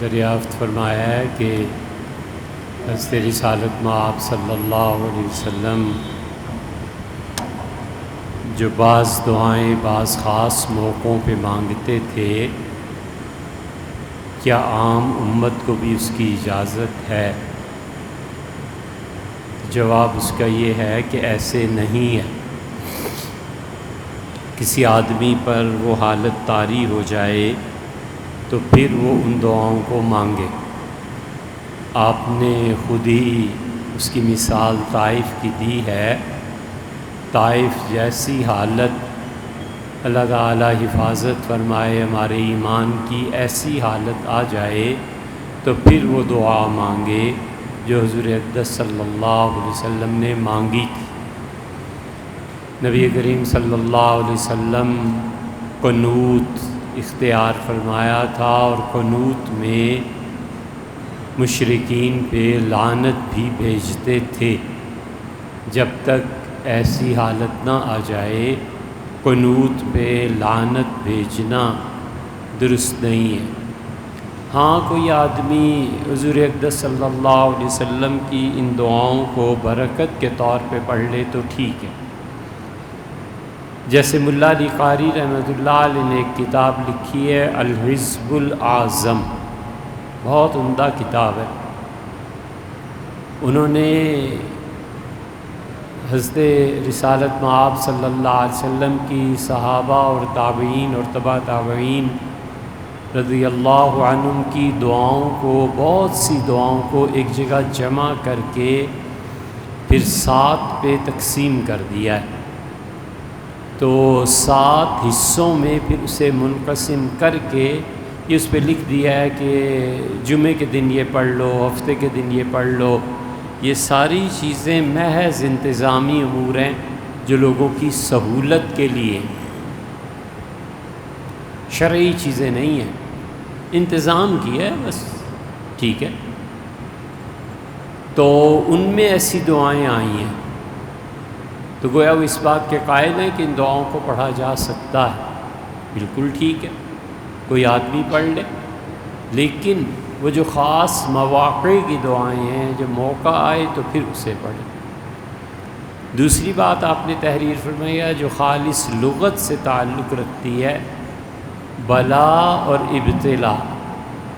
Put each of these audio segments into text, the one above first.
دریافت فرمایا ہے کہ حضرت رسالت مآب صلی اللہ علیہ وسلم جو بعض دعائیں بعض خاص موقعوں پہ مانگتے تھے، کیا عام امت کو بھی اس کی اجازت ہے؟ جواب اس کا یہ ہے کہ ایسے نہیں ہے۔ کسی آدمی پر وہ حالت طاری ہو جائے تو پھر وہ ان دعاؤں کو مانگے۔ آپ نے خود ہی اس کی مثال طائف کی دی ہے۔ طائف جیسی حالت اللہ تعالی حفاظت فرمائے، ہمارے ایمان کی ایسی حالت آ جائے تو پھر وہ دعا مانگے جو حضور اقدس صلی اللہ علیہ وسلم نے مانگی تھی۔ نبی کریم صلی اللہ علیہ وسلم قنوت اختیار فرمایا تھا، اور قنوت میں مشرکین پہ لعنت بھی بھیجتے تھے۔ جب تک ایسی حالت نہ آ جائے، قنوت پہ لعنت بھیجنا درست نہیں ہے۔ ہاں، کوئی آدمی حضور اقدس صلی اللہ علیہ وسلم کی ان دعاؤں کو برکت کے طور پہ پڑھ لے تو ٹھیک ہے۔ جیسے ملا علی قاری رحمۃ اللہ علیہ نے ایک کتاب لکھی ہے الحزب الاعظم، بہت عمدہ کتاب ہے۔ انہوں نے حضرت رسالت مآب صلی اللہ علیہ وسلم کی صحابہ اور تابعین اور تبع تابعین رضی اللہ عنہم کی دعاؤں کو، بہت سی دعاؤں کو ایک جگہ جمع کر کے پھر 7 پہ تقسیم کر دیا ہے۔ تو 7 حصوں میں پھر اسے منقسم کر کے اس پہ لکھ دیا ہے کہ جمعے کے دن یہ پڑھ لو، ہفتے کے دن یہ پڑھ لو۔ یہ ساری چیزیں محض انتظامی امور ہیں جو لوگوں کی سہولت کے لیے، شرعی چیزیں نہیں ہیں، انتظام کیا ہے بس، ٹھیک ہے۔ تو ان میں ایسی دعائیں آئی ہیں، تو گویا وہ اس بات کے قائل ہیں کہ ان دعاؤں کو پڑھا جا سکتا ہے، بالکل ٹھیک ہے، کوئی آدمی پڑھ لے۔ لیکن وہ جو خاص مواقع کی دعائیں ہیں، جو موقع آئے تو پھر اسے پڑھیں۔ دوسری بات آپ نے تحریر فرمائی ہے جو خالص لغت سے تعلق رکھتی ہے، بلا اور ابتلا،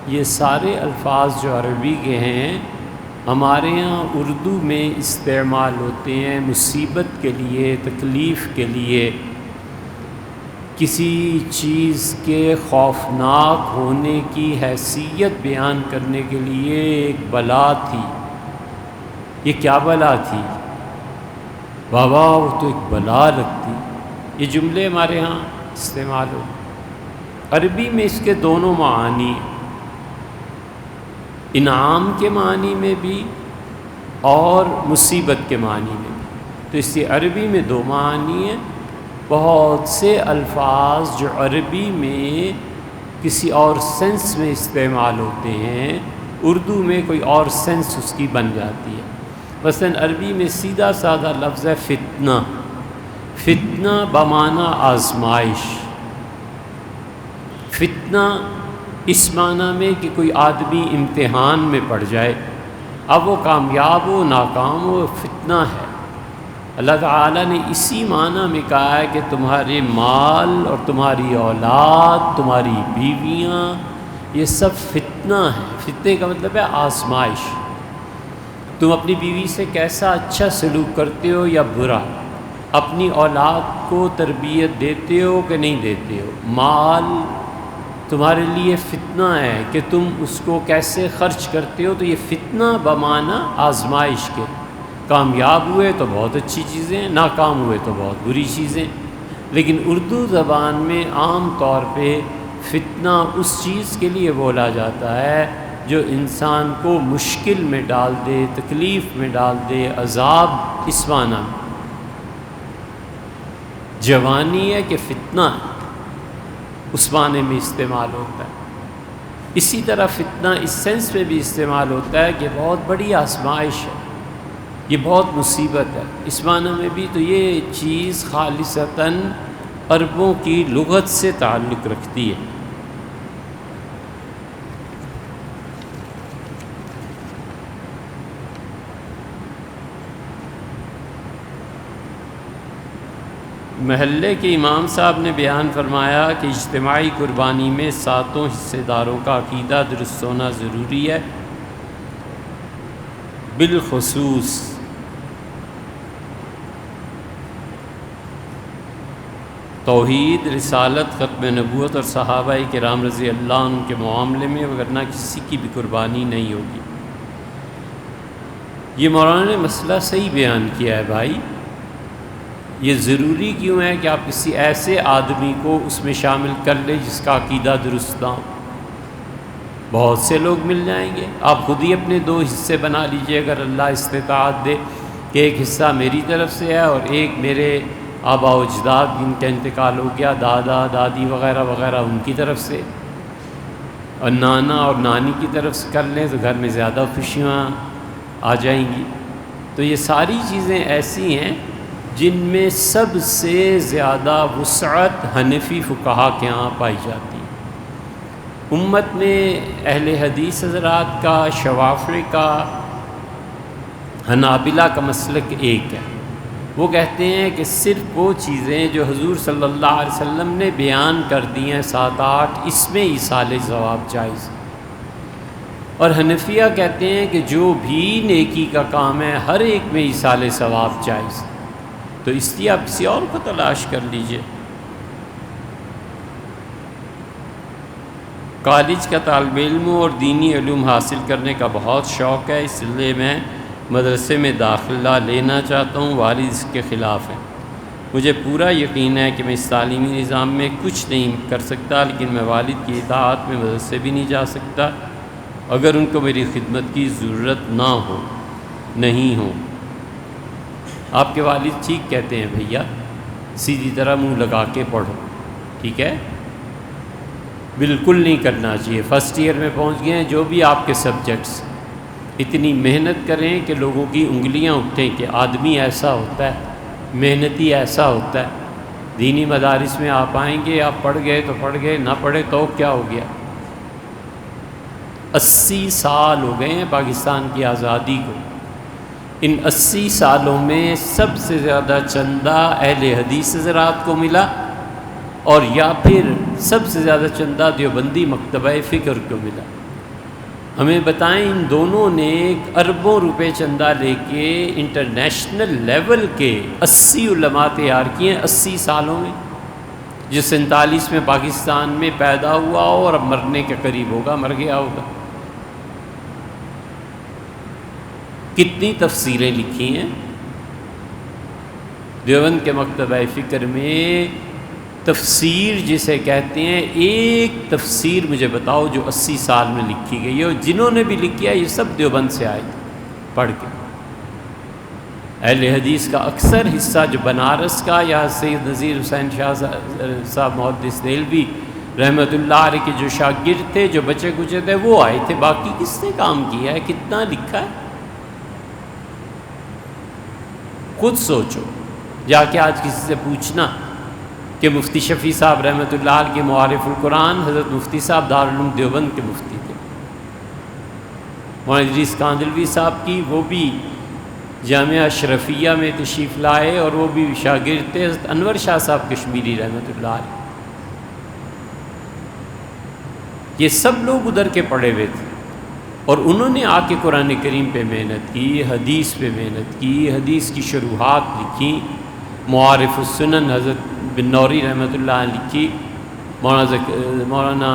یہ سارے الفاظ جو عربی کے ہیں ہمارے ہاں اردو میں استعمال ہوتے ہیں مصیبت کے لیے، تکلیف کے لیے، کسی چیز کے خوفناک ہونے کی حیثیت بیان کرنے کے لیے۔ ایک بلا تھی، یہ کیا بلا تھی؟ بابا وہ تو ایک بلا لگتی۔ یہ جملے ہمارے ہاں استعمال ہو، عربی میں اس کے دونوں معانی ہیں، انعام کے معنی میں بھی اور مصیبت کے معنی میں بھی۔ تو اس سے عربی میں 2 معانی ہیں۔ بہت سے الفاظ جو عربی میں کسی اور سینس میں استعمال ہوتے ہیں، اردو میں کوئی اور سینس اس کی بن جاتی ہے۔ مثلا عربی میں سیدھا سادہ لفظ ہے فتنہ، فتنہ بمعنی آزمائش۔ فتنہ اس معنی میں کہ کوئی آدمی امتحان میں پڑ جائے، اب وہ کامیاب ہو ناکام ہو، فتنہ ہے۔ اللہ تعالیٰ نے اسی معنی میں کہا ہے کہ تمہارے مال اور تمہاری اولاد، تمہاری بیویاں، یہ سب فتنہ ہے۔ فتنے کا مطلب ہے آزمائش۔ تم اپنی بیوی سے کیسا اچھا سلوک کرتے ہو یا برا، اپنی اولاد کو تربیت دیتے ہو کہ نہیں دیتے ہو، مال تمہارے لیے فتنہ ہے کہ تم اس کو کیسے خرچ کرتے ہو۔ تو یہ فتنہ بمعنی آزمائش کے، کامیاب ہوئے تو بہت اچھی چیزیں، ناکام ہوئے تو بہت بری چیزیں۔ لیکن اردو زبان میں عام طور پہ فتنہ اس چیز کے لیے بولا جاتا ہے جو انسان کو مشکل میں ڈال دے، تکلیف میں ڈال دے، عذاب، اس معنی میں۔ جوانی ہے کہ فتنہ ہے، اس معنی میں استعمال ہوتا ہے۔ اسی طرح فتنہ اس سینس میں بھی استعمال ہوتا ہے کہ بہت بڑی آزمائش ہے، یہ بہت مصیبت ہے، اس معنی میں بھی۔ تو یہ چیز خالصتاً عربوں کی لغت سے تعلق رکھتی ہے۔ محلے کے امام صاحب نے بیان فرمایا کہ اجتماعی قربانی میں 7 حصے داروں کا عقیدہ درست ہونا ضروری ہے، بالخصوص توحید، رسالت، ختم نبوت اور صحابہ کرام رضی اللہ عنہ کے معاملے میں، ورنہ کسی کی بھی قربانی نہیں ہوگی۔ یہ مولانا نے مسئلہ صحیح بیان کیا ہے بھائی۔ یہ ضروری کیوں ہے کہ آپ کسی ایسے آدمی کو اس میں شامل کر لیں جس کا عقیدہ درست نہ ہو؟ بہت سے لوگ مل جائیں گے، آپ خود ہی اپنے 2 حصے بنا لیجئے اگر اللہ استطاعت دے کہ ایک حصہ میری طرف سے ہے اور ایک میرے آباء و اجداد جن کا انتقال ہو گیا، دادا دادی وغیرہ وغیرہ ان کی طرف سے، اور نانا اور نانی کی طرف سے کر لیں تو گھر میں زیادہ خوشیاں آ جائیں گی۔ تو یہ ساری چیزیں ایسی ہیں جن میں سب سے زیادہ وسعت حنفی فقہا کے ہاں پائی جاتی ہے۔ امت میں اہل حدیث حضرات کا، شوافع کا، حنابلہ کا مسلک ایک ہے۔ وہ کہتے ہیں کہ صرف وہ چیزیں جو حضور صلی اللہ علیہ وسلم نے بیان کر دی ہیں 7-8، اس میں ایصال ثواب جائز ہے۔ اور حنفیہ کہتے ہیں کہ جو بھی نیکی کا کام ہے ہر ایک میں ایصال ثواب جائز ہے۔ تو اس لیے آپ کسی اور کو تلاش کر لیجئے۔ کالج کا طالب علم اور دینی علوم حاصل کرنے کا بہت شوق ہے، اس لیے میں مدرسے میں داخلہ لینا چاہتا ہوں، والد اس کے خلاف ہیں۔ مجھے پورا یقین ہے کہ میں اس تعلیمی نظام میں کچھ نہیں کر سکتا، لیکن میں والد کی اطاعت میں مدرسے بھی نہیں جا سکتا اگر ان کو میری خدمت کی ضرورت نہیں ہو۔ آپ کے والد ٹھیک کہتے ہیں بھیا، سیدھی طرح منہ لگا کے پڑھو، ٹھیک ہے؟ بالکل نہیں کرنا چاہیے۔ فرسٹ ایئر میں پہنچ گئے ہیں، جو بھی آپ کے سبجیکٹس، اتنی محنت کریں کہ لوگوں کی انگلیاں اٹھیں کہ آدمی ایسا ہوتا ہے، محنتی ایسا ہوتا ہے۔ دینی مدارس میں آپ آئیں گے، آپ پڑھ گئے تو پڑھ گئے، نہ پڑھے تو کیا ہو گیا؟ 80 سال ہو گئے ہیں پاکستان کی آزادی کو۔ ان 80 سالوں میں سب سے زیادہ چندہ اہل حدیث حضرات کو ملا، اور یا پھر سب سے زیادہ چندہ دیوبندی مکتبہ فکر کو ملا۔ ہمیں بتائیں، ان دونوں نے اربوں روپے چندہ لے کے انٹرنیشنل لیول کے 80 علماء تیار کیے ہیں 80 سالوں میں۔ جو 47 میں پاکستان میں پیدا ہوا ہو اور اب مرنے کے قریب ہوگا، مر گیا ہوگا۔ کتنی تفسیریں لکھی ہیں دیوبند کے مکتبہ فکر میں۔ تفسیر جسے کہتے ہیں، ایک تفسیر مجھے بتاؤ جو 80 سال میں لکھی گئی ہے، اور جنہوں نے بھی لکھی ہے یہ سب دیوبند سے آئے پڑھ کے۔ اہل حدیث کا اکثر حصہ جو بنارس کا، یا سید نذیر حسین شاہ صاحب محدث دہلوی رحمۃ اللہ علیہ کے جو شاگرد تھے، جو بچے کچے تھے، وہ آئے تھے۔ باقی کس نے کام کیا ہے؟ کتنا لکھا ہے؟ خود سوچو، جا کے آج کسی سے پوچھنا کہ مفتی شفیع صاحب رحمۃ اللہ علیہ کے معارف القرآن، حضرت مفتی صاحب دارالعلوم دیوبند کے مفتی تھے۔ مولانا ادریس کاندلوی صاحب کی، وہ بھی جامعہ اشرفیہ میں تشریف لائے اور وہ بھی شاگرد تھے حضرت انور شاہ صاحب کشمیری رحمۃ اللہ علیہ۔ یہ سب لوگ ادھر کے پڑھے ہوئے تھے، اور انہوں نے آ کے قرآن کریم پہ محنت کی، حدیث پہ محنت کی، حدیث کی شروحات لکھی، معارف السنن حضرت بن نوری رحمۃ اللہ علیہ لکھی، مولانا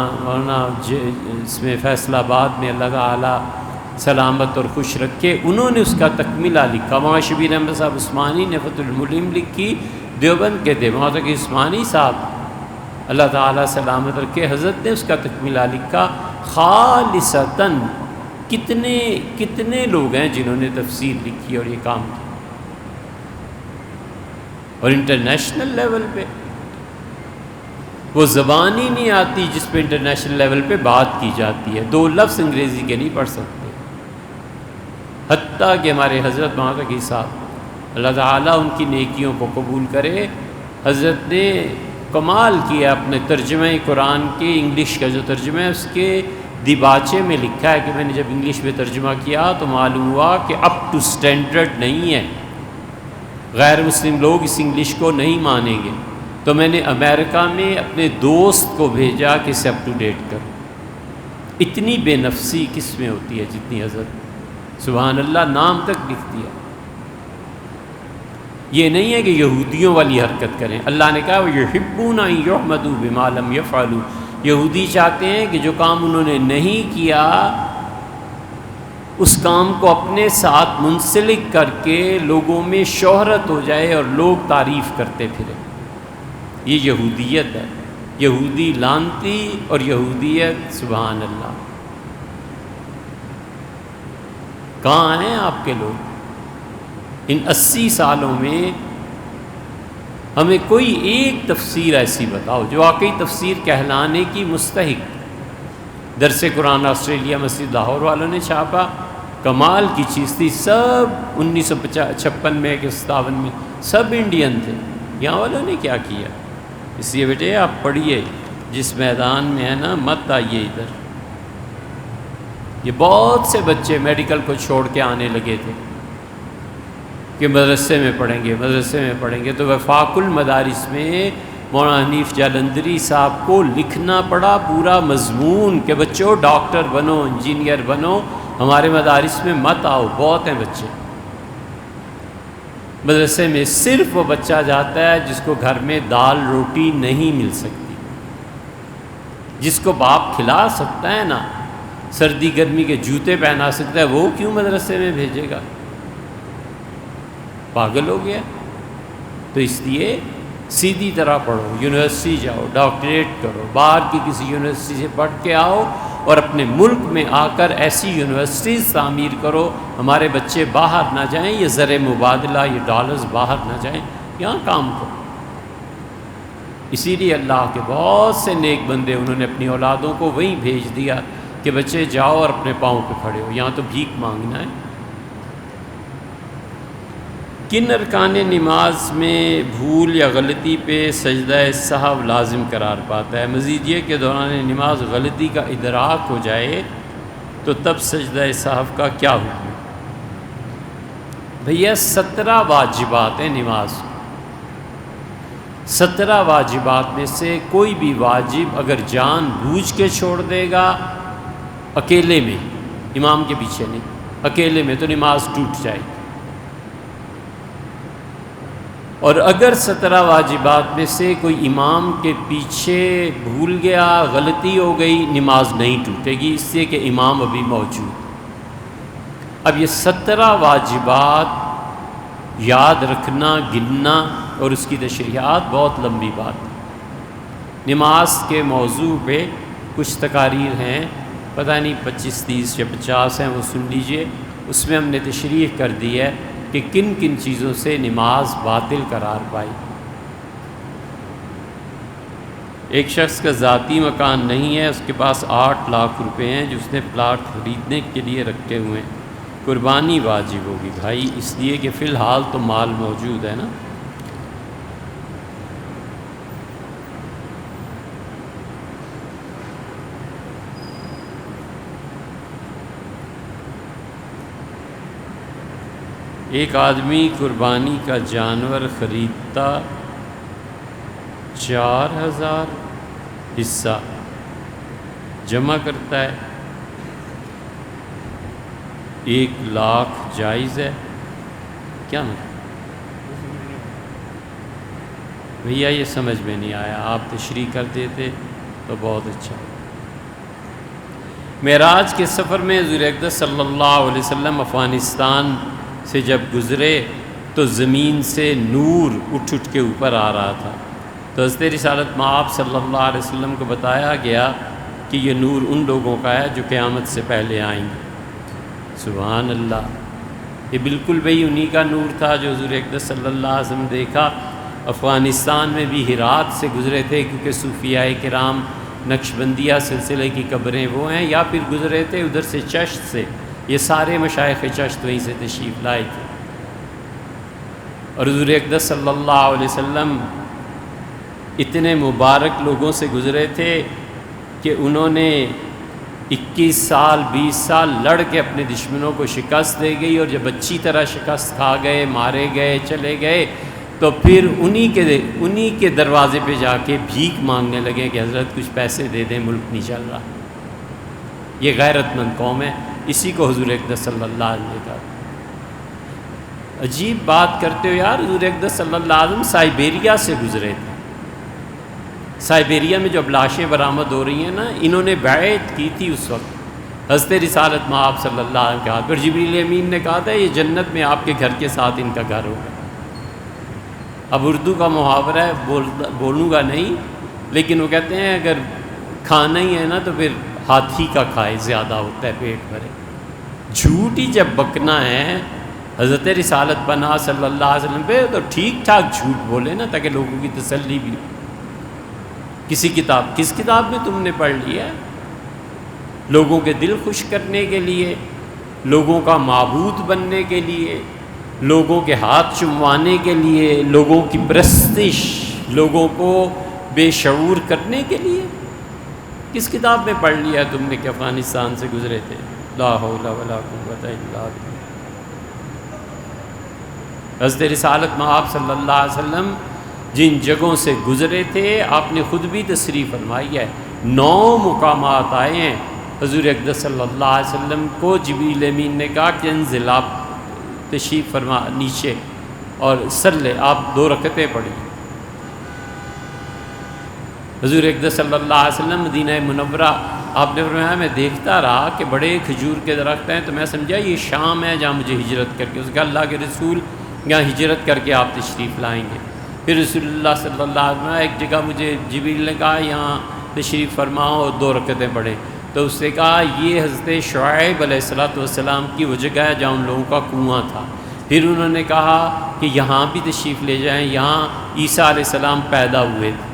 اس میں فیصل آباد میں اللہ تعالیٰ سلامت اور خوش رکھے، انہوں نے اس کا تکملہ لکھا۔ مولانا شبیر احمد صاحب عثمانی نے فتح الملیم لکھی، دیوبند کے تھے۔ مولانا تقی عثمانی صاحب اللہ تعالیٰ سلامت رکھے، حضرت نے اس کا تکملہ لکھا خالصتاً۔ کتنے لوگ ہیں جنہوں نے تفسیر لکھی اور یہ کام کیا، اور انٹرنیشنل لیول پہ۔ وہ زبان ہی نہیں آتی جس پہ انٹرنیشنل لیول پہ بات کی جاتی ہے، 2 لفظ انگریزی کے نہیں پڑھ سکتے۔ حتیٰ کہ ہمارے حضرت مولانا تقی صاحب اللہ تعالیٰ ان کی نیکیوں کو قبول کرے، حضرت نے کمال کیا اپنے ترجمہ قرآن کے، انگلش کا جو ترجمہ ہے اس کے دیباچے میں لکھا ہے کہ میں نے جب انگلش میں ترجمہ کیا تو معلوم ہوا کہ اپ ٹو سٹینڈرڈ نہیں ہے۔ غیر مسلم لوگ اس انگلش کو نہیں مانیں گے، تو میں نے امریکہ میں اپنے دوست کو بھیجا کہ اسے اپ ٹو ڈیٹ کرو۔ اتنی بے نفسی کس میں ہوتی ہے جتنی حضرت، سبحان اللہ، نام تک لکھ دیا۔ یہ نہیں ہے کہ یہودیوں والی حرکت کریں، اللہ نے کہا وَيُحِبُّونَ أَن يُحْمَدُوا بِمَا لَمْ يَفْعَلُوا، یہودی چاہتے ہیں کہ جو کام انہوں نے نہیں کیا اس کام کو اپنے ساتھ منسلک کر کے لوگوں میں شہرت ہو جائے اور لوگ تعریف کرتے پھریں۔ یہ یہودیت ہے، یہودی لعنتی اور یہودیت، سبحان اللہ۔ کہاں ہیں آپ کے لوگ؟ ان 80 سالوں میں ہمیں کوئی ایک تفسیر ایسی بتاؤ جو واقعی تفسیر کہلانے کی مستحق۔ درس قرآن آسٹریلیا مسجد لاہور والوں نے چھاپا، کمال کی چیز تھی، سب 1956 میں کہ 57 میں سب انڈین تھے، یہاں والوں نے کیا کیا؟ اس لیے بیٹے آپ پڑھیے، جس میدان میں ہے نا مت آئیے ادھر۔ یہ بہت سے بچے میڈیکل کو چھوڑ کے آنے لگے تھے کہ مدرسے میں پڑھیں گے، مدرسے میں پڑھیں گے، تو وفاق المدارس میں مولانا حنیف جالندری صاحب کو لکھنا پڑا پورا مضمون کہ بچوں ڈاکٹر بنو، انجینئر بنو، ہمارے مدارس میں مت آؤ، بہت ہیں بچے۔ مدرسے میں صرف وہ بچہ جاتا ہے جس کو گھر میں دال روٹی نہیں مل سکتی، جس کو باپ کھلا سکتا ہے نا، سردی گرمی کے جوتے پہنا سکتا ہے، وہ کیوں مدرسے میں بھیجے گا؟ پاگل ہو گیا۔ تو اس لیے سیدھی طرح پڑھو، یونیورسٹی جاؤ، ڈاکٹریٹ کرو، باہر کی کسی یونیورسٹی سے پڑھ کے آؤ اور اپنے ملک میں آ کر ایسی یونیورسٹیز تعمیر کرو، ہمارے بچے باہر نہ جائیں، یہ زر مبادلہ، یہ ڈالرز باہر نہ جائیں، یہاں کام کرو۔ اسی لیے اللہ کے بہت سے نیک بندے انہوں نے اپنی اولادوں کو وہیں بھیج دیا کہ بچے جاؤ اور اپنے پاؤں پہ کھڑے ہو، یہاں تو بھیک مانگنا ہے۔ کن ارکان نماز میں بھول یا غلطی پہ سجدہ سہو لازم قرار پاتا ہے؟ مزید یہ کہ دوران نماز غلطی کا ادراک ہو جائے تو تب سجدہ سہو کا کیا حکم ہے؟ بھیا 17 واجبات ہیں نماز، 17 واجبات میں سے کوئی بھی واجب اگر جان بوجھ کے چھوڑ دے گا اکیلے میں، امام کے پیچھے نہیں، اکیلے میں، تو نماز ٹوٹ جائے گی۔ اور اگر 17 واجبات میں سے کوئی امام کے پیچھے بھول گیا، غلطی ہو گئی، نماز نہیں ٹوٹے گی، اس لیے کہ امام ابھی موجود۔ اب یہ 17 واجبات یاد رکھنا، گننا اور اس کی تشریحات بہت لمبی بات ہے۔ نماز کے موضوع پہ کچھ تقاریر ہیں، پتہ نہیں 25 30 یا 50 ہیں، وہ سن لیجئے، اس میں ہم نے تشریح کر دی ہے کہ کن کن چیزوں سے نماز باطل قرار پائی۔ ایک شخص کا ذاتی مکان نہیں ہے، اس کے پاس 8 لاکھ روپے ہیں جو اس نے پلاٹ خریدنے کے لیے رکھے ہوئے ہیں، قربانی واجب ہوگی؟ بھائی اس لیے کہ فی الحال تو مال موجود ہے نا۔ ایک آدمی قربانی کا جانور خریدتا 4000 حصہ جمع کرتا ہے، 1 لاکھ جائز ہے کیا؟ بھیا یہ سمجھ میں نہیں آیا، آپ تشریح کر دیتے تو بہت اچھا۔ معراج کے سفر میں حضور اقدس صلی اللہ علیہ وسلم افغانستان سے جب گزرے تو زمین سے نور اٹھ کے اوپر آ رہا تھا، تو حضرت رسالت مآب صلی اللہ علیہ وسلم کو بتایا گیا کہ یہ نور ان لوگوں کا ہے جو قیامت سے پہلے آئیں گے۔ سبحان اللہ، یہ بالکل بھئی انہی کا نور تھا جو حضور اقدس صلی اللہ علیہ وسلم دیکھا۔ افغانستان میں بھی ہرات سے گزرے تھے، کیونکہ صوفیاء کرام نقشبندیہ سلسلے کی قبریں وہ ہیں، یا پھر گزرے تھے ادھر سے چشت سے، یہ سارے مشائخ چشت وہیں سے تشریف لائے تھے۔ اور حضور اقدس صلی اللہ علیہ وسلم اتنے مبارک لوگوں سے گزرے تھے کہ انہوں نے 21 سال 20 سال لڑ کے اپنے دشمنوں کو شکست دے گئی، اور جب اچھی طرح شکست کھا گئے، مارے گئے، چلے گئے، تو پھر انہی کے دروازے پہ جا کے بھیک مانگنے لگے کہ حضرت کچھ پیسے دے دیں، ملک نہیں چل رہا۔ یہ غیرت مند قوم ہے، اسی کو حضور اقدس صلی اللہ علیہ وسلم نے کہا۔ عجیب بات کرتے ہو یار، حضور اقدس صلی اللہ علیہ وسلم سائبیریا سے گزرے تھے۔ سائبیریا میں جو اب لاشیں برآمد ہو رہی ہیں نا، انہوں نے بیعت کی تھی اس وقت حضرت رسالت مآب صلی اللہ علیہ وسلم کے ہاتھ پر۔ جبریل امین نے کہا تھا یہ جنت میں آپ کے گھر کے ساتھ ان کا گھر ہوگا۔ اب اردو کا محاورہ ہے، بولوں گا نہیں، لیکن وہ کہتے ہیں اگر کھانا ہی ہے نا تو پھر ہاتھی کا کھائے، زیادہ ہوتا ہے پیٹ بھرے۔ جھوٹ ہی جب بکنا ہے حضرت رسالت پناہ صلی اللہ علیہ وسلم پہ، تو ٹھیک ٹھاک جھوٹ بولے نا، تاکہ لوگوں کی تسلی بھی ہو۔ کس کتاب میں تم نے پڑھ لیا؟ لوگوں کے دل خوش کرنے کے لیے، لوگوں کا معبود بننے کے لیے، لوگوں کے ہاتھ چموانے کے لیے، لوگوں کی پرستش، لوگوں کو بے شعور کرنے کے لیے؟ کس کتاب میں پڑھ لیا تم نے کہ افغانستان سے گزرے تھے؟ لا حول ولا قوت الا باللہ۔ حضرت رسالت مآب صلی اللہ علیہ وسلم جن جگہوں سے گزرے تھے، آپ نے خود بھی تصریح فرمائی ہے، 9 مقامات آئے ہیں۔ حضور اقدس صلی اللہ علیہ وسلم کو جبریل امین نے کہا کہ انزل، آپ تشریف فرما نیچے اور صلی، آپ 2 رکعتیں پڑھی۔ حضور اقدس صلی اللہ علیہ وسلم مدینہ منورہ، آپ نے فرمایا میں دیکھتا رہا کہ بڑے کھجور کے درخت ہیں، تو میں سمجھا یہ شام ہے جہاں مجھے ہجرت کر کے، اس کا اللہ کے رسول یہاں ہجرت کر کے آپ تشریف لائیں گے۔ پھر رسول اللہ صلی اللہ علیہ وسلم ایک جگہ مجھے جبریل نے کہا یہاں تشریف فرماؤ اور 2 رکعتیں پڑھیں، تو اس نے کہا یہ حضرت شعیب علیہ السلام کی وہ جگہ ہے جہاں ان لوگوں کا کنواں تھا۔ پھر انہوں نے کہا کہ یہاں بھی تشریف لے جائیں، یہاں عیسیٰ علیہ السلام پیدا ہوئے تھے۔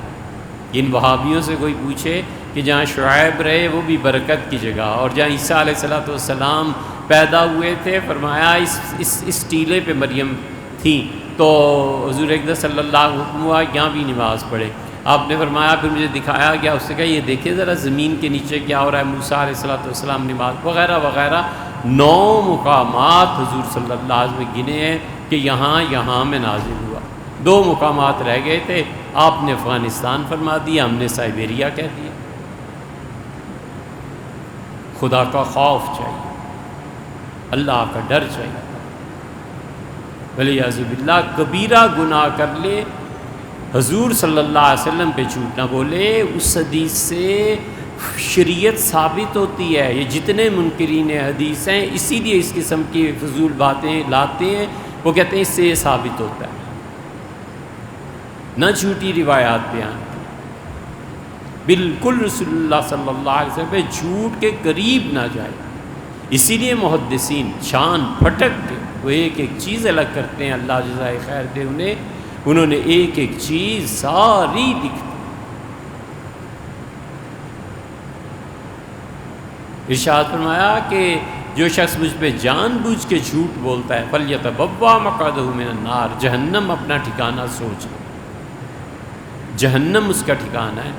ان وہابیوں سے کوئی پوچھے کہ جہاں شعیب رہے وہ بھی برکت کی جگہ، اور جہاں عیسیٰ علیہ السلام پیدا ہوئے تھے، فرمایا اس ٹیلے پہ مریم تھیں، تو حضور اقدس صلی اللہ علیہ وسلم ہوا یہاں بھی نماز پڑھے۔ آپ نے فرمایا، پھر مجھے دکھایا گیا، اس نے کہا یہ دیکھیں ذرا زمین کے نیچے کیا ہو رہا ہے، موسیٰ علیہ السلام نماز وغیرہ وغیرہ۔ 9 مقامات حضور صلی اللہ علیہ وسلم گنے ہیں کہ یہاں میں نازل ہوا۔ 2 مقامات رہ گئے تھے، آپ نے افغانستان فرما دیا، ہم نے سائبیریا کہہ دیا۔ خدا کا خوف چاہیے، اللہ کا ڈر چاہیے۔ ولیعوذ باللہ کبیرہ گناہ کر لے، حضور صلی اللہ علیہ وسلم پہ جھوٹ نہ بولے، اس حدیث سے شریعت ثابت ہوتی ہے۔ یہ جتنے منکرین حدیث ہیں اسی لیے اس قسم کی فضول باتیں لاتے ہیں، وہ کہتے ہیں اس سے یہ ثابت ہوتا ہے۔ نہ جھوٹی روایات بیان، بالکل رسول اللہ صلی اللہ علیہ وسلم پہ جھوٹ کے قریب نہ جائے۔ اسی لیے محدثین شان پھٹک کے وہ ایک ایک چیز الگ کرتے ہیں، اللہ جزائے خیر دے انہوں نے ایک ایک چیز ساری لکھ دی۔ ارشاد فرمایا کہ جو شخص مجھ پہ جان بوجھ کے جھوٹ بولتا ہے فَلْيَتَبَوَّأْ مَقْعَدَهُ مِنَ النَّارِ، جہنم اپنا ٹھکانہ سوچ لے، جہنم اس کا ٹھکانہ ہے۔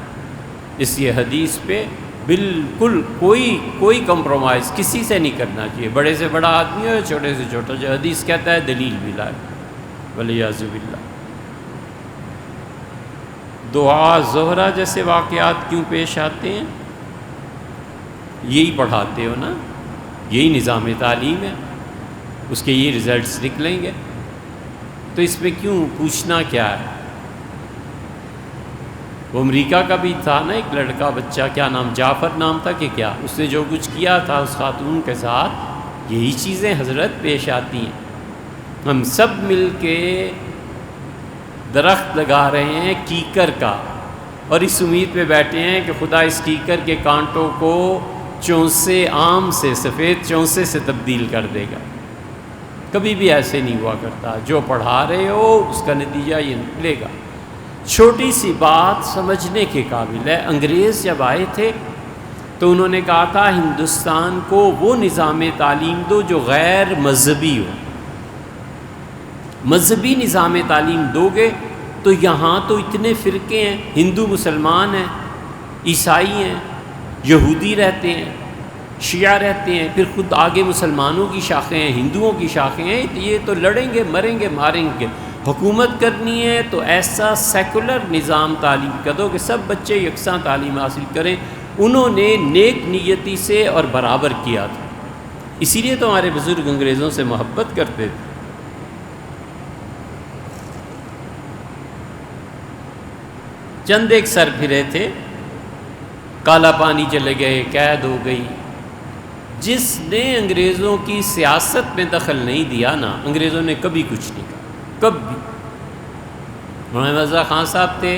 اس یہ حدیث پہ بالکل کوئی کمپرومائز کسی سے نہیں کرنا چاہیے، بڑے سے بڑا آدمی ہو چھوٹے سے چھوٹا، جو حدیث کہتا ہے دلیل بھی لائے، ولیعوذ باللہ۔ دعا زہرہ جیسے واقعات کیوں پیش آتے ہیں؟ یہی پڑھاتے ہو نا، یہی نظام تعلیم ہے، اس کے یہ رزلٹس نکلیں گے، تو اس میں کیوں پوچھنا کیا ہے؟ وہ امریکہ کا بھی تھا نا ایک لڑکا بچہ، کیا نام، جعفر نام تھا کہ کیا، اس نے جو کچھ کیا تھا اس خاتون کے ساتھ، یہی چیزیں حضرت پیش آتی ہیں۔ ہم سب مل کے درخت لگا رہے ہیں کیکر کا، اور اس امید پہ بیٹھے ہیں کہ خدا اس کیکر کے کانٹوں کو چونسے عام سے، سفید چونسے سے تبدیل کر دے گا۔ کبھی بھی ایسے نہیں ہوا کرتا، جو پڑھا رہے ہو اس کا نتیجہ یہ نکلے گا۔ چھوٹی سی بات سمجھنے کے قابل ہے۔ انگریز جب آئے تھے تو انہوں نے کہا تھا ہندوستان کو وہ نظام تعلیم دو جو غیر مذہبی ہو۔ مذہبی نظام تعلیم دو گے تو یہاں تو اتنے فرقے ہیں، ہندو مسلمان ہیں، عیسائی ہیں، یہودی رہتے ہیں، شیعہ رہتے ہیں، پھر خود آگے مسلمانوں کی شاخیں ہیں، ہندوؤں کی شاخیں ہیں، تو یہ تو لڑیں گے، مریں گے، ماریں گے۔ حکومت کرنی ہے تو ایسا سیکولر نظام تعلیم کا دو کہ سب بچے یکساں تعلیم حاصل کریں۔ انہوں نے نیک نیتی سے اور برابر کیا تھا، اسی لیے تو ہمارے بزرگ انگریزوں سے محبت کرتے تھے۔ چند ایک سر پھرے تھے، کالا پانی چلے گئے، قید ہو گئی۔ جس نے انگریزوں کی سیاست میں دخل نہیں دیا نا، انگریزوں نے کبھی کچھ نہیں کہا، کبھی۔ مولانا مرزا خان صاحب تھے،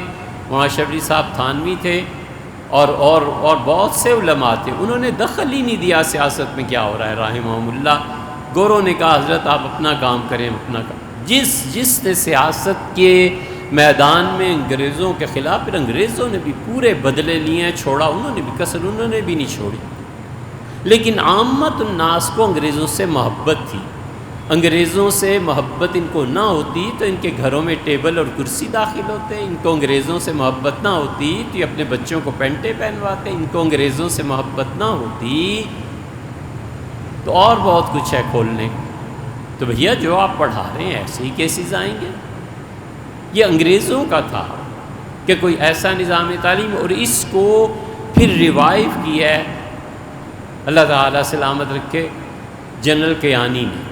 مولانا شبلی صاحب تھانوی تھے، اور بہت سے علماء تھے، انہوں نے دخل ہی نہیں دیا سیاست میں کیا ہو رہا ہے رحمہم اللہ۔ گوروں نے کہا حضرت آپ اپنا کام کریں، اپنا کام۔ جس نے سیاست کے میدان میں انگریزوں کے خلاف، پھر انگریزوں نے بھی پورے بدلے لیے ہیں، چھوڑا انہوں نے بھی، کسر انہوں نے بھی نہیں چھوڑی۔ لیکن عامت الناس کو انگریزوں سے محبت تھی۔ انگریزوں سے محبت ان کو نہ ہوتی تو ان کے گھروں میں ٹیبل اور کرسی داخل ہوتے، ان کو انگریزوں سے محبت نہ ہوتی تو یہ اپنے بچوں کو پینٹیں پہنواتے، ان کو انگریزوں سے محبت نہ ہوتی تو اور بہت کچھ ہے کھولنے کو۔ تو بھیا جو آپ پڑھا رہے ہیں ایسے ہی کیسز آئیں گے؟ یہ انگریزوں کا تھا کہ کوئی ایسا نظام تعلیم، اور اس کو پھر ریوائیو کیا ہے اللہ تعالیٰ سلامت رکھے جنرل کیانی نے۔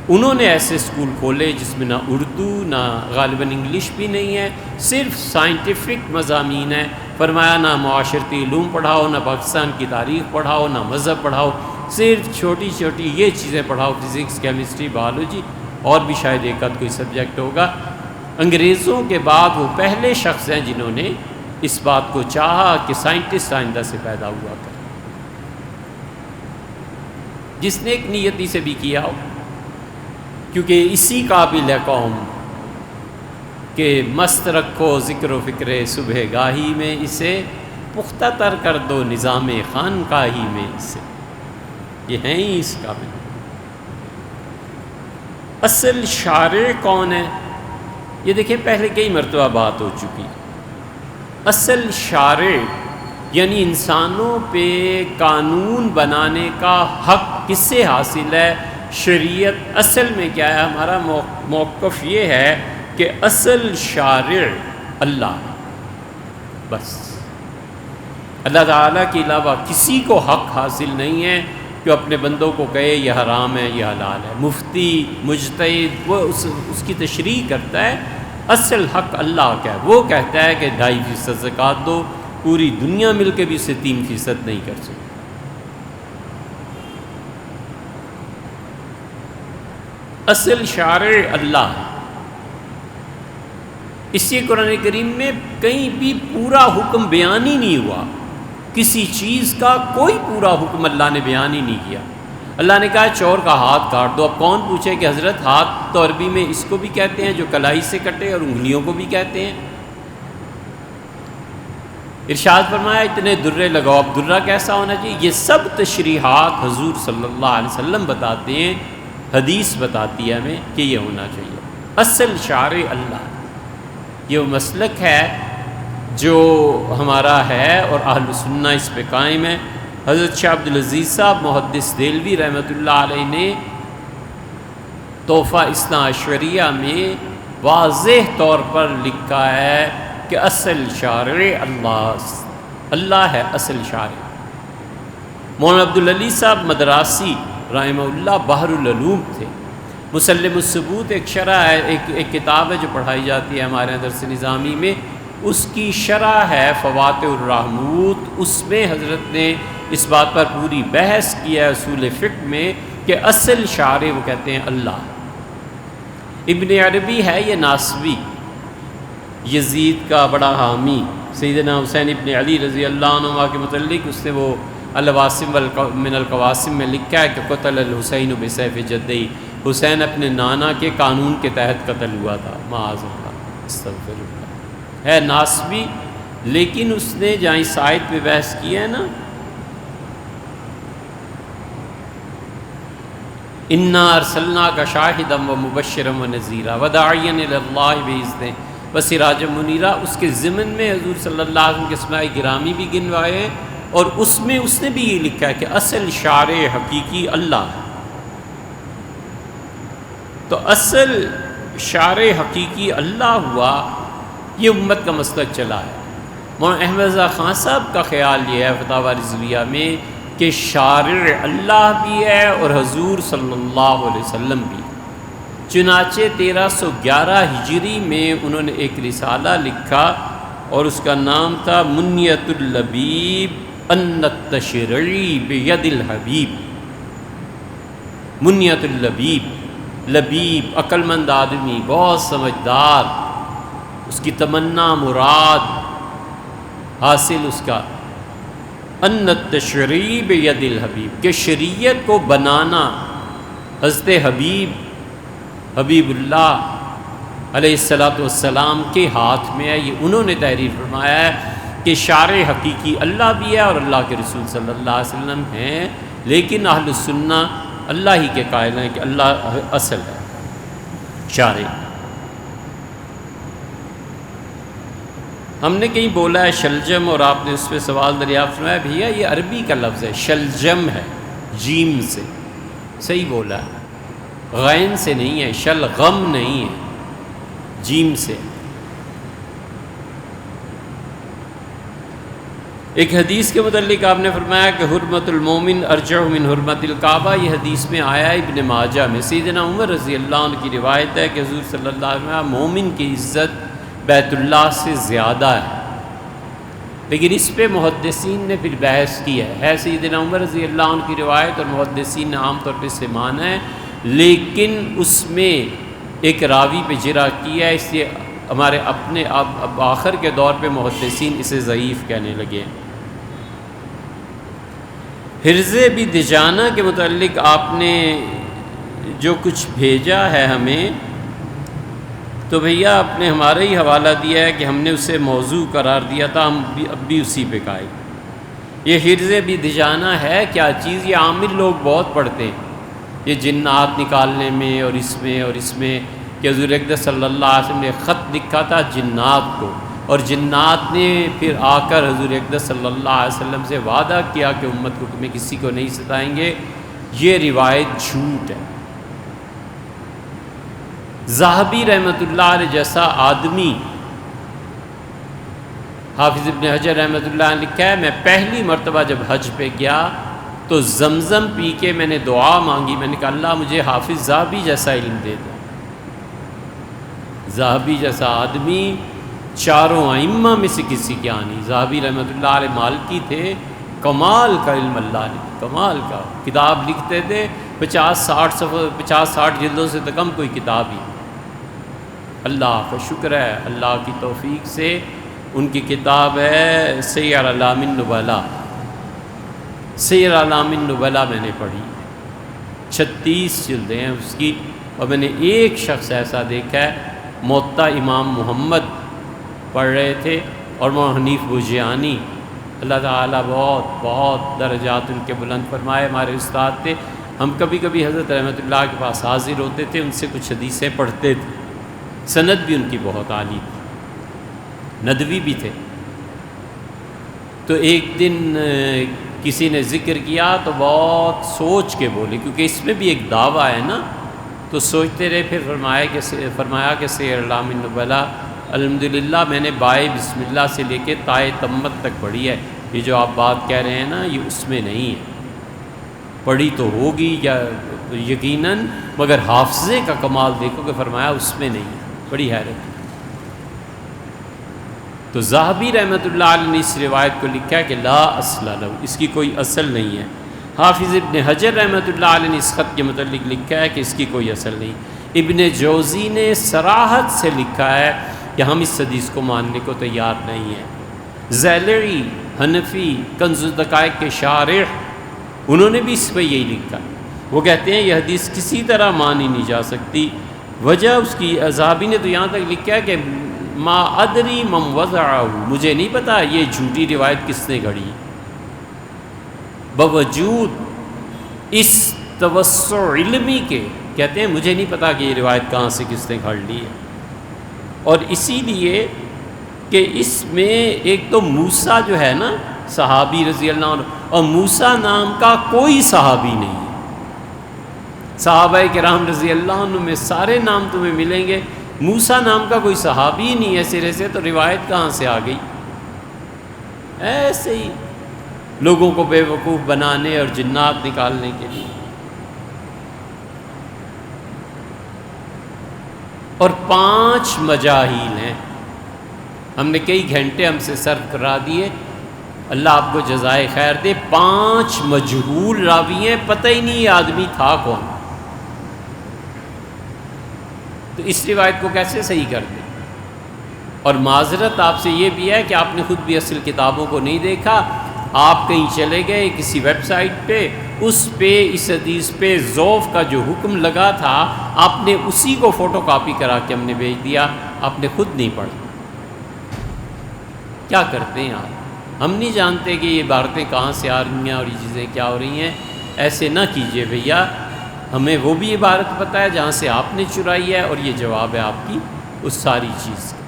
انہوں نے ایسے اسکول کھولے جس میں نہ اردو نہ غالباً انگلش بھی نہیں ہے، صرف سائنٹیفک مضامین ہیں۔ فرمایا نہ معاشرتی علوم پڑھاؤ، نہ پاکستان کی تاریخ پڑھاؤ، نہ مذہب پڑھاؤ، صرف چھوٹی چھوٹی یہ چیزیں پڑھاؤ، فزکس، کیمسٹری، بایولوجی، اور بھی شاید ایک آدھ کوئی سبجیکٹ ہوگا۔ انگریزوں کے بعد وہ پہلے شخص ہیں جنہوں نے اس بات کو چاہا کہ سائنٹسٹ آئندہ سے پیدا ہوا کرے، جس نے ایک نیتی سے بھی کیا ہو، کیونکہ اسی قابل ہے قوم کہ مست رکھو ذکر و فکر صبح گاہی میں، اسے پختہ تر کر دو نظام خانقاہی میں اسے، یہ ہیں ہی اس قابل۔ اصل شارع کون ہے؟ یہ دیکھیں پہلے کئی مرتبہ بات ہو چکی۔ اصل شارع یعنی انسانوں پہ قانون بنانے کا حق کس سے حاصل ہے؟ شریعت۔ اصل میں کیا ہے؟ ہمارا موقف یہ ہے کہ اصل شارع اللہ، بس اللہ تعالیٰ کے علاوہ کسی کو حق حاصل نہیں ہے کہ اپنے بندوں کو کہے یہ حرام ہے یہ حلال ہے۔ مفتی، مجتہد، وہ اس کی تشریح کرتا ہے۔ اصل حق اللہ کا ہے، وہ کہتا ہے کہ 2.5% زکوٰۃ دو، پوری دنیا مل کے بھی اسے 3% نہیں کر سکتی۔ اصل شارع اللہ ہے۔ اس لیے قرآن کریم میں کہیں بھی پورا حکم بیان ہی نہیں ہوا، کسی چیز کا کوئی پورا حکم اللہ نے بیان ہی نہیں کیا۔ اللہ نے کہا چور کا ہاتھ کاٹ دو۔ اب کون پوچھے کہ حضرت ہاتھ تو عربی میں اس کو بھی کہتے ہیں جو کلائی سے کٹے، اور انگلیوں کو بھی کہتے ہیں۔ ارشاد فرمایا اتنے درے لگاؤ۔ اب درہ کیسا ہونا چاہیے؟ یہ سب تشریحات حضور صلی اللہ علیہ وسلم بتاتے ہیں، حدیث بتاتی ہے ہمیں کہ یہ ہونا چاہیے۔ اصل شارع اللہ، یہ وہ مسلک ہے جو ہمارا ہے اور اہل سنہ اس پہ قائم ہے۔ حضرت شاہ عبدالعزیز صاحب محدث دہلوی رحمۃ اللہ علیہ نے تحفہ اثنا عشریہ میں واضح طور پر لکھا ہے کہ اصل شارع اللہ ہے، اصل شارع۔ مولانا عبدالعلی صاحب مدراسی رحمہ اللہ بحر العلوم تھے۔ مسلم الثبوت ایک شرح ہے، ایک کتاب ہے جو پڑھائی جاتی ہے ہمارے درس نظامی میں، اس کی شرح ہے فواتح الرحموت۔ اس میں حضرت نے اس بات پر پوری بحث کی ہے اصول فقہ میں کہ اصل شارع وہ کہتے ہیں اللہ۔ ابن عربی ہے یہ ناصبی، یزید کا بڑا حامی، سیدنا حسین ابن علی رضی اللہ عنہ کے متعلق اس نے وہ الواسم من القواسم میں لکھا ہے کہ قتل الحسین بسیف جدی، حسین اپنے نانا کے قانون کے تحت قتل ہوا تھا، معاذ اللہ، استغفر اللہ۔ ہے ناصبی، لیکن اس نے جہاں اس آیت پہ بحث کی ہے نا، انا ارسلناک شاہدا ومبشرا ونذیرا وداعیا الی اللہ باذنہ وسراجا منیرا، اس کے ضمن میں حضور صلی اللہ علیہ وسلم کے اسماء گرامی بھی گنوائے ہیں اور اس میں اس نے بھی یہ لکھا ہے کہ اصل شارع حقیقی اللہ ہے۔ تو اصل شارع حقیقی اللہ ہوا، یہ امت کا مسلک چلا ہے۔ مولانا احمد رضا خان صاحب کا خیال یہ ہے فتاوی رضویہ میں کہ شارع اللہ بھی ہے اور حضور صلی اللہ علیہ وسلم بھی۔ چنانچہ 1311 ہجری میں انہوں نے ایک رسالہ لکھا اور اس کا نام تھا منیت اللبیب ان التشریع بید الحبیب۔ منیت اللبیب، لبیب عقل مند آدمی، بہت سمجھدار، اس کی تمنا مراد حاصل اس کا ان التشریع بید الحبیب، کہ شریعت کو بنانا حضرت حبیب اللہ علیہ السلام کے ہاتھ میں ہے۔ یہ انہوں نے تحریر فرمایا ہے کہ شارع حقیقی اللہ بھی ہے اور اللہ کے رسول صلی اللہ علیہ وسلم ہیں، لیکن اہل السنہ اللہ ہی کے قائل ہیں کہ اللہ اصل ہے شارع۔ ہم نے کہیں بولا ہے شلجم اور آپ نے اس پہ سوال دریافت فرمایا، بھیا یہ عربی کا لفظ ہے، شلجم ہے جیم سے، صحیح بولا ہے، غین سے نہیں ہے، شلغم نہیں ہے، جیم سے۔ ایک حدیث کے متعلق آپ نے فرمایا کہ حرمت المومن ارجع من حرمت الکعبہ، یہ حدیث میں آیا ابن ماجہ میں۔ سیدنا عمر رضی اللہ عنہ کی روایت ہے کہ حضور صلی اللہ علیہ وسلم مومن کی عزت بیت اللہ سے زیادہ ہے، لیکن اس پہ محدثین نے پھر بحث کی ہے سیدنا عمر رضی اللہ عنہ کی روایت، اور محدثین نے عام طور پہ اسے مانا ہے، لیکن اس میں ایک راوی پہ جرح کیا ہے، اس لیے ہمارے اپنے اب آخر کے دور پہ محدثین اسے ضعیف کہنے لگے۔ حرز بدجانہ کے متعلق آپ نے جو کچھ بھیجا ہے ہمیں، تو بھیا آپ نے ہمارا ہی حوالہ دیا ہے کہ ہم نے اسے موضوع قرار دیا تھا، ہم اب بھی اسی پہ قائل۔ یہ حرز بدجانہ ہے کیا چیز؟ یہ عامل لوگ بہت پڑھتے ہیں، یہ جنات نکالنے میں اور اس میں کہ حضور اقدس صلی اللہ علیہ وسلم نے خط لکھا تھا جنات کو، اور جنات نے پھر آ کر حضور اقدس صلی اللہ علیہ وسلم سے وعدہ کیا کہ امت کو میں کسی کو نہیں ستائیں گے۔ یہ روایت جھوٹ ہے۔ ذہبی رحمۃ اللہ علیہ جیسا آدمی، حافظ ابن حجر رحمۃ اللہ علیہ لکھا ہے، میں پہلی مرتبہ جب حج پہ گیا تو زمزم پی کے میں نے دعا مانگی، میں نے کہا اللہ مجھے حافظ ذہبی جیسا علم دے دو۔ ذہبی جیسا آدمی چاروں ائمہ میں سے کسی کے نہیں۔ ذہبی رحمۃ اللہ علیہ مالکی تھے، کمال کا علم اللہ نے، کمال کا، کتاب لکھتے تھے 50-60 جلدوں سے تو کم کوئی کتاب ہی۔ اللہ کا شکر ہے، اللہ کی توفیق سے ان کی کتاب ہے سیر اعلام النبلاء۔ سیر اعلام النبلاء میں نے پڑھی، 36 جلدیں ہیں اس کی، اور میں نے ایک شخص ایسا دیکھا ہے، موطا امام محمد پڑھ رہے تھے اور مولانا حنیف بوجیانی، اللہ تعالیٰ بہت بہت درجات ان کے بلند فرمائے، ہمارے استاد تھے۔ ہم کبھی کبھی حضرت رحمۃ اللہ کے پاس حاضر ہوتے تھے، ان سے کچھ حدیثیں پڑھتے تھے، سند بھی ان کی بہت عالی تھی، ندوی بھی تھے۔ تو ایک دن کسی نے ذکر کیا تو بہت سوچ کے بولے، کیونکہ اس میں بھی ایک دعویٰ ہے نا، تو سوچتے رہے، پھر فرمایا کہ سیر اعلام النبلاء الحمدللہ میں نے بائے بسم اللہ سے لے کے تائے تمت تک پڑھی ہے، یہ جو آپ بات کہہ رہے ہیں نا یہ اس میں نہیں ہے، پڑھی تو ہوگی یا یقیناً، مگر حافظے کا کمال دیکھو کہ فرمایا اس میں نہیں ہے، بڑی حیرت۔ تو ذہبی رحمۃ اللہ علیہ نے اس روایت کو لکھا کہ لا اصل لہ، اس کی کوئی اصل نہیں ہے۔ حافظ ابن حجر رحمۃ اللہ علیہ نے اس خط کے متعلق لکھا ہے کہ اس کی کوئی اصل نہیں۔ ابن جوزی نے صراحت سے لکھا ہے کہ ہم اس حدیث کو ماننے کو تیار نہیں ہیں۔ زیلعی حنفی کنز الدقائق کے شارح، انہوں نے بھی اس پہ یہی لکھا، وہ کہتے ہیں یہ حدیث کسی طرح مانی نہیں جا سکتی۔ وجہ اس کی ذہبی نے تو یہاں تک لکھا ہے کہ ما ادری من وضعہ، مجھے نہیں پتا یہ جھوٹی روایت کس نے گھڑی، باوجود اس توسع علمی کے کہتے ہیں مجھے نہیں پتا کہ یہ روایت کہاں سے کس نے گھڑ لی ہے۔ اور اسی لیے کہ اس میں ایک تو موسیٰ جو ہے نا صحابی رضی اللہ عنہ، اور موسیٰ نام کا کوئی صحابی نہیں ہے۔ صحابہ کرام رضی اللہ عنہ میں سارے نام تمہیں ملیں گے، موسیٰ نام کا کوئی صحابی نہیں ہے سرے سے، تو روایت کہاں سے آ گئی؟ ایسے ہی لوگوں کو بے وقوف بنانے اور جنات نکالنے کے لیے۔ اور 5 مجاہیل ہیں، ہم نے کئی گھنٹے ہم سے سرو کرا دیے، اللہ آپ کو جزائے خیر دے۔ 5 مجہول راوی ہیں، پتہ ہی نہیں یہ آدمی تھا کون، تو اس روایت کو کیسے صحیح کر دیں؟ اور معذرت آپ سے یہ بھی ہے کہ آپ نے خود بھی اصل کتابوں کو نہیں دیکھا، آپ کہیں چلے گئے کسی ویب سائٹ پہ، اس پہ اس حدیث پہ ذوف کا جو حکم لگا تھا آپ نے اسی کو فوٹو کاپی کرا کے ہم نے بھیج دیا، آپ نے خود نہیں پڑھا۔ کیا کرتے ہیں آپ؟ ہم نہیں جانتے کہ یہ عبارتیں کہاں سے آ رہی ہیں اور یہ چیزیں کیا ہو رہی ہیں، ایسے نہ کیجئے بھیا، ہمیں وہ بھی عبارت پتہ ہے جہاں سے آپ نے چرائی ہے، اور یہ جواب ہے آپ کی اس ساری چیز کا۔